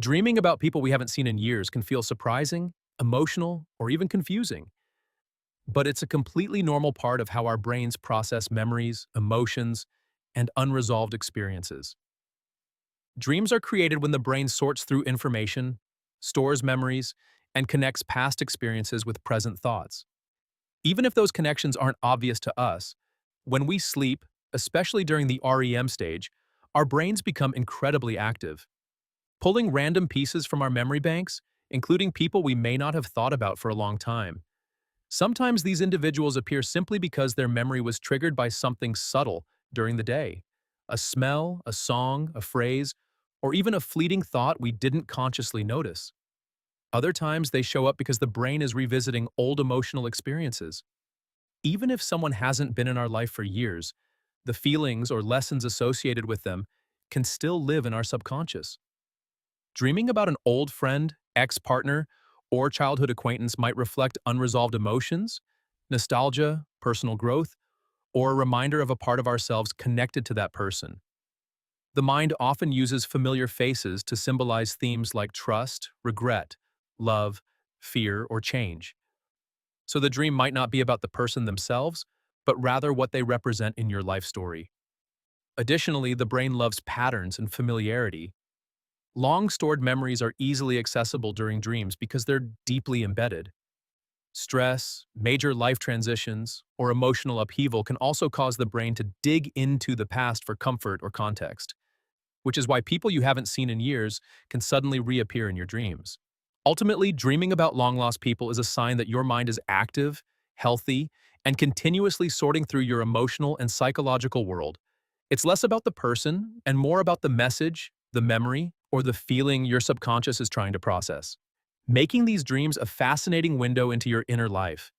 Dreaming about people we haven't seen in years can feel surprising, emotional, or even confusing. But it's a completely normal part of how our brains process memories, emotions, and unresolved experiences. Dreams are created when the brain sorts through information, stores memories, and connects past experiences with present thoughts. Even if those connections aren't obvious to us, when we sleep, especially during the REM stage, our brains become incredibly active, pulling random pieces from our memory banks, including people we may not have thought about for a long time. Sometimes these individuals appear simply because their memory was triggered by something subtle during the day. A smell, a song, a phrase, or even a fleeting thought we didn't consciously notice. Other times they show up because the brain is revisiting old emotional experiences. Even if someone hasn't been in our life for years, the feelings or lessons associated with them can still live in our subconscious. Dreaming about an old friend, ex-partner, or childhood acquaintance might reflect unresolved emotions, nostalgia, personal growth, or a reminder of a part of ourselves connected to that person. The mind often uses familiar faces to symbolize themes like trust, regret, love, fear, or change. So the dream might not be about the person themselves, but rather what they represent in your life story. Additionally, the brain loves patterns and familiarity. Long stored memories are easily accessible during dreams because they're deeply embedded. Stress, major life transitions, or emotional upheaval can also cause the brain to dig into the past for comfort or context, which is why people you haven't seen in years can suddenly reappear in your dreams. Ultimately, dreaming about long-lost people is a sign that your mind is active, healthy, and continuously sorting through your emotional and psychological world. It's less about the person and more about the message, the memory, or the feeling your subconscious is trying to process, making these dreams a fascinating window into your inner life.